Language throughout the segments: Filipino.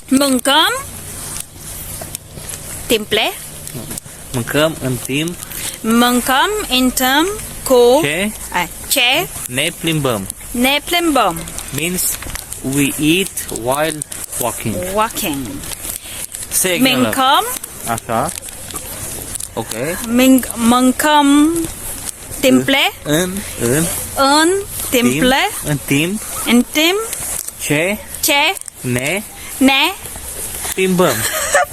Mừng cơm. Timple. Mừng cơm ăn tim. Mừng cơm in term cô. Che. Che. Ne plimbum. Ne plimbum. Means we eat while walking. Walking. Say again. Mừng love. cơm. Aha. Okay. Mừng cơm. Timple. Ơn. Timple. Ăn tim. In tim. Che. Che. Ne Ne. plimbum.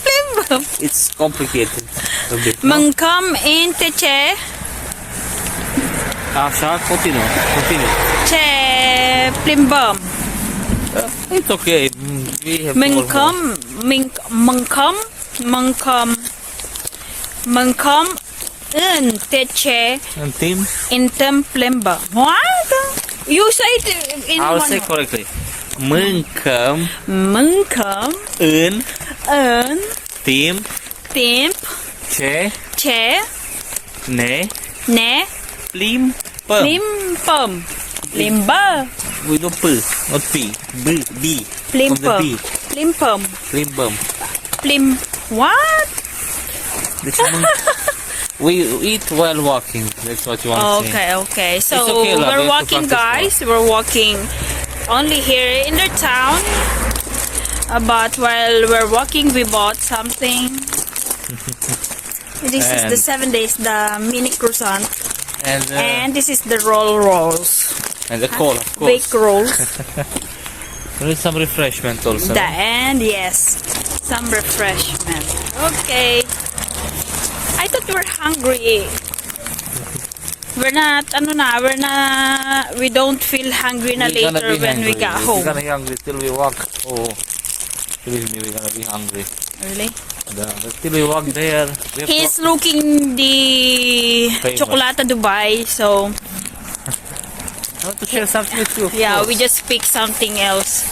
Plimbum. It's complicated a bit. No? Mừng cơm in te che. Așa, continue. Che plimbum. It's okay. We have Mừng more. cơm. Mừng cơm in te che. Ăn tim. In term plimbum. What? You say it in I'll one say word. correctly. Mâncăm Mừng cơm în in timp timp ce che ne ne plimbăm. plimbum. Limba. We don't p, not p. B, B. From the Plimbum. B. Plimbum. Plimbăm. Plim. What? Deci we eat while walking. That's what you want to say. Okay. So It's okay, love. we're We have to walking, practice guys. We're walking only here in the town. But while we're walking, we bought something. This is the And- 7 days, the mini croissant, And, and this is the rolls, and the cola, of course. baked rolls. There is some refreshment also. The end, yes, some refreshment. Okay. I thought we were hungry. We don't feel hungry na We're gonna later be when we hungry. got We're home. gonna be hungry till we walk. Oh, believe me, we're gonna be hungry. Really? But till we walk there, we have He's looking the Famous. Chocolata Dubai, so I want to share something with you. of yeah, course. we just pick something else.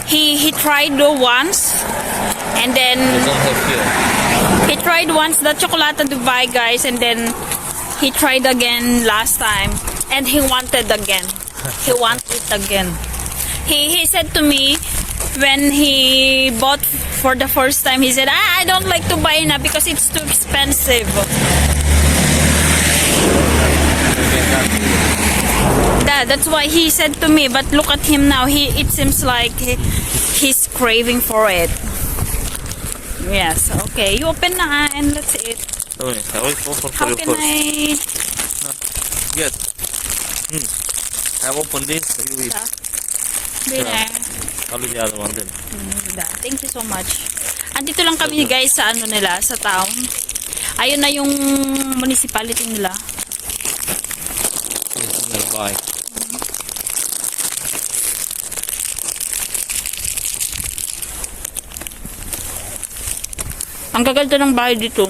He tried once, and We then don't have here. he tried once the Chocolata Dubai, guys, and then he tried again last time, and he wanted again. He wanted again. He said to me when he bought for the first time, he said, I don't like to buy na because it's too expensive. That's why he said to me, but look at him now. It seems like he's craving for it. Yes, okay. You open na and let's eat. Oh, yes. I always open for How you can first. I... Yes. I've opened this. You eat. Dinner? Only the other one then. Thank you so much. Andito lang kami guys sa ano nila, sa town. Ayun na yung municipality nila. This is nearby. Ang gaganda ng bahay dito.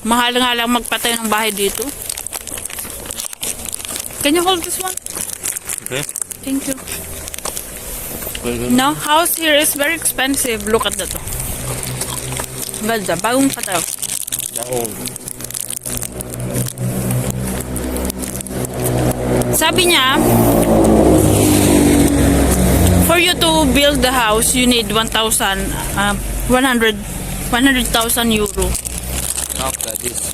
Mahal nga lang magpatay ng bahay dito. Can you hold this one? Okay. Thank you. Very good. No, house here is very expensive. Look at that. Ganda, bagong pataw. Oh. Sabi niya, for you to build the house, you need 1,000 euro. After this.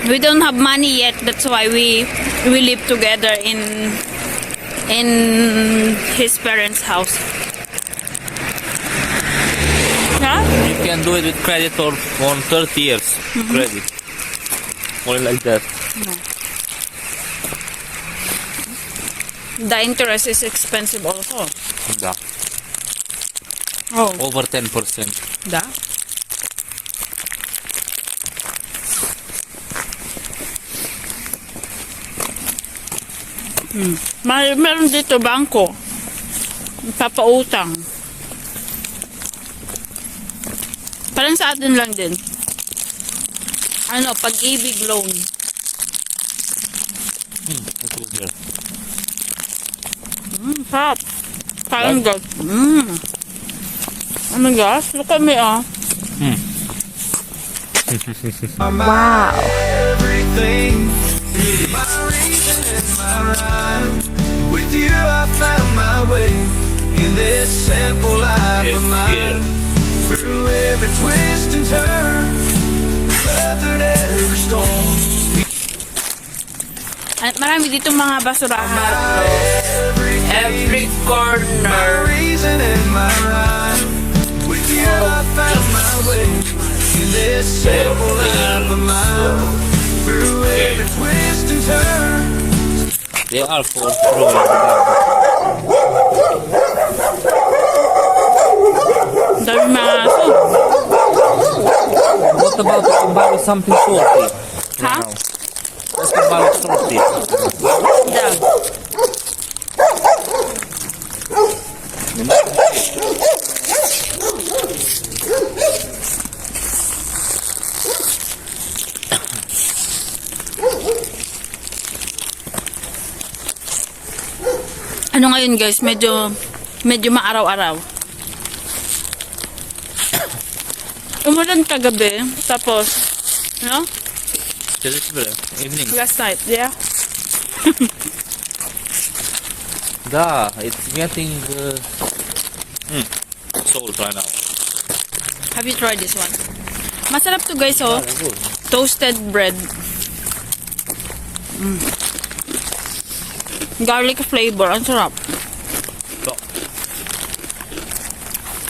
We don't have money yet. That's why we live together in his parents' house. Huh? You can do it with credit or on 30 years credit. Only like that. The interest is expensive also. Da. Oh, Over 10%. da. Meron dito bangko. Papautang. Parang sa atin lang din. Ano, pag-ibig loan. Let's go here. Sarap. Parang gas. Oh my gosh, look at me Wow. Everything. My reason is rhyme. With you I found my way in this simple life of mine. Through every twist and turn, weathered every storm. At marami dito mga basurahan. Every My corner. reason and my rhyme. With you I found my way in this simple life of mine. Through every twist and turn. They are for throwing. Dami mga aso. What about to combine with something salty? Ha? Let's combine with salty. Yeah. Ano ngayon guys, medyo maaraw-araw. Umulan kagabi, tapos, no? Evening. Last night, yeah? Da, it's getting salt right now. Have you tried this one? Masarap to guys, oh. Very good. Toasted bread. Garlic flavor, ang sarap. So,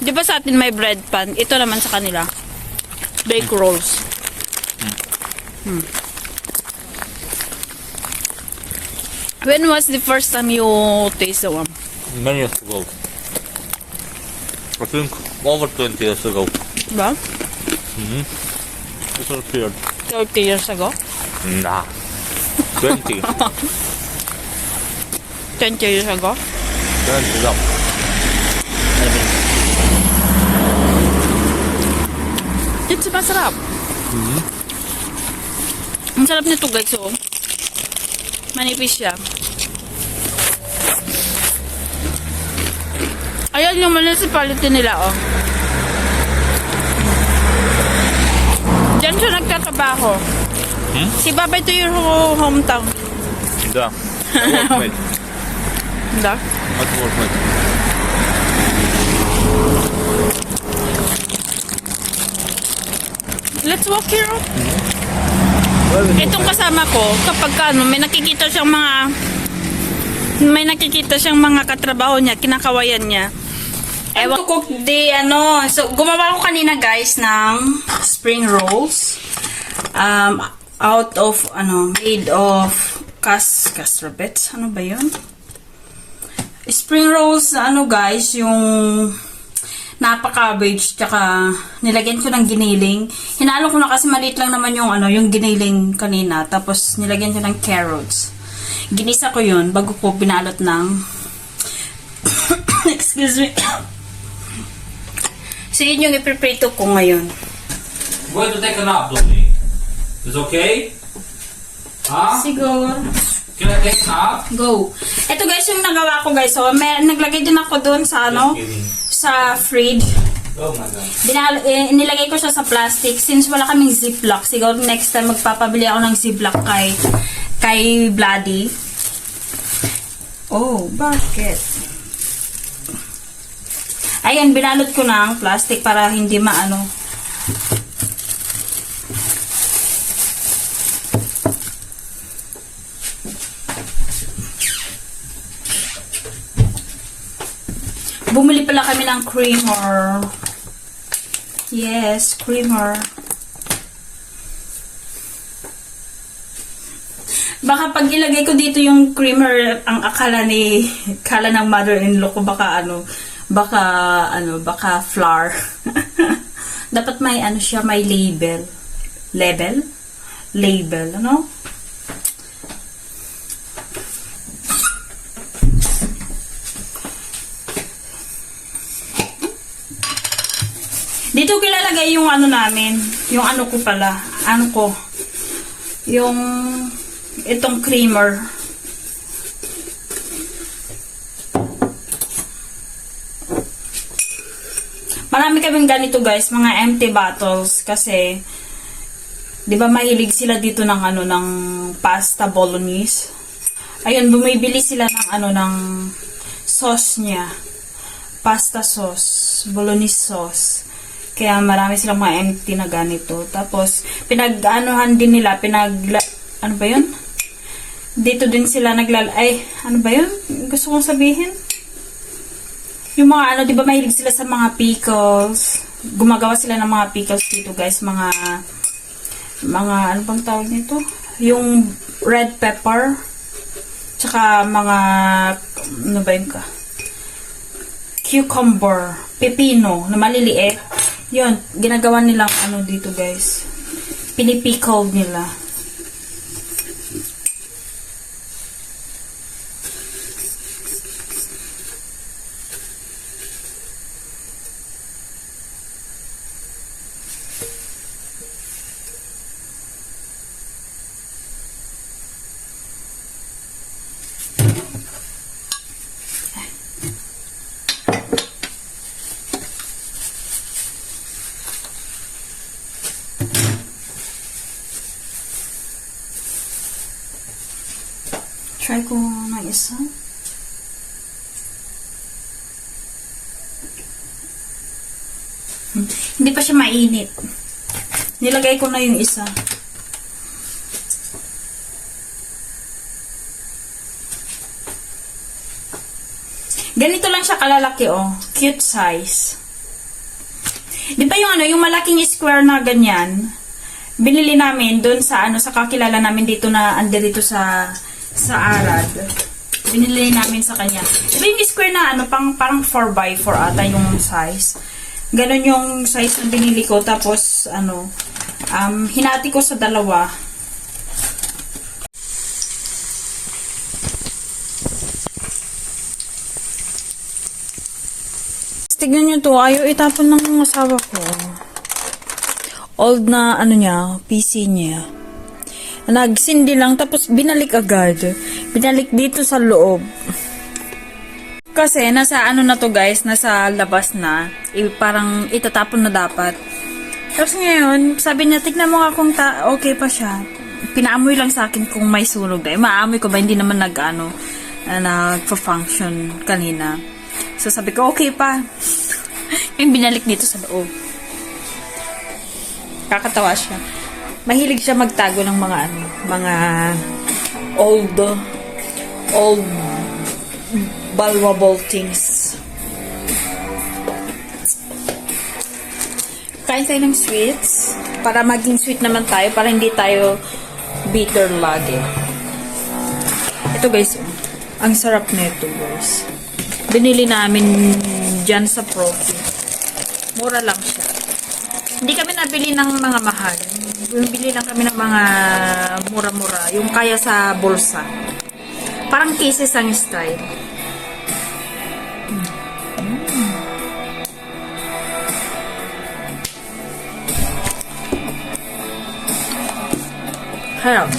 Di ba sa atin may bread pan? Ito naman sa kanila. Bake rolls. When was the first time you tasted one? many years ago. I think over 20 years ago. Ba? It was weird. 30 years ago? Nah. 20. 20 years ago? 20 lang. I mean, It's masarap. Ang sarap nito guys, oh. Manipis siya. Ayan yung municipality nila, oh. Diyan siya nagtatrabaho. Si Baba, ito yung hometown. да. Workmate. Da? At workmate. Let's walk here, oh. Itong kasama ko, kapag ano, may nakikita siyang mga katrabaho niya, kinakawayan niya. Ewan ko cook the so gumawa ko kanina guys ng spring rolls. Out of made of castrobets. Ano ba 'yun? Spring rolls guys, yung napa-cabbage, tsaka nilagyan ko ng giniling. Hinalo ko na kasi maliit lang naman yung giniling kanina. Tapos nilagyan ko ng carrots. Ginisa ko yun bago ko binalot ng excuse me. So yun yung ipiprito ko ngayon. Going to take a nap, Dominic. Is okay? Huh? Siguro. Can I take a nap? Go. Ito guys yung nagawa ko guys. So, naglagay din ako doon sa Just kidding. sa fridge. Oh my god. Nilagay ko siya sa plastic since wala kaming ziplock. Siguro next time magpapabili ako ng ziplock kay Bloody. Oh, bakit? Ayan, binalot ko ng plastic para hindi maano. Bumili pala kami ng creamer. Yes, creamer. Baka pag ilagay ko dito yung creamer, ang akala ng mother-in-law ko baka flour. Dapat may siya, may label. Label, ano? Dito kilalagay yung namin, yung ko pala, yung itong creamer. Marami kaming ganito guys, mga empty bottles kasi 'di ba mahilig sila dito ng ng pasta bolognese. Ayun, bumibili sila ng ng sauce niya. Pasta sauce, bolognese sauce. Kaya marami silang mga empty na ganito. Tapos, pinag-anuhan din nila, ano ba yun? Dito din sila ano ba yun? Gusto kong sabihin. Yung mga di ba mahilig sila sa mga pickles. Gumagawa sila ng mga pickles dito, guys. Mga, ano bang tawag nito? Yung red pepper. Tsaka mga, ano ba yun ka? Cucumber, pepino, na maliliit. Yun, ginagawa nilang dito, guys. Pinipickled nila. Try ko ng isa. Hindi pa siya mainit. Nilagay ko na yung isa. Ganito lang siya kalalaki, oh. Cute size. Di ba yung malaking square na ganyan, binili namin doon sa sa kakilala namin dito na dito sa Arad. Binili namin sa kanya. Diba yung square na parang 4x4 ata yung size. Ganon yung size na binili ko. Tapos, hinati ko sa dalawa. Tignan nyo to. Ayaw itapon ng asawa ko. Old na, PC niya. Nagsindi lang, tapos binalik agad. Binalik dito sa loob. Kasi, nasa na to guys, nasa labas na. Parang itatapon na dapat. Tapos ngayon, sabi niya, tignan mo nga kung okay pa siya. Pinaamoy lang sa akin kung may sunog. Maamoy ko ba, hindi naman nag-function kanina. So, sabi ko, okay pa. Yung binalik dito sa loob. Kakatawa siya. Mahilig siya magtago ng mga old valuable things. Kain tayo ng sweets para maging sweet naman tayo, para hindi tayo bitter lagi. Ito guys, ang sarap nito guys. Binili namin dyan sa Profi. Mura lang siya. Hindi kami nabili ng mga mahal. Bili lang kami ng mga mura-mura. Yung kaya sa bulsa. Parang cases ang style. Harap.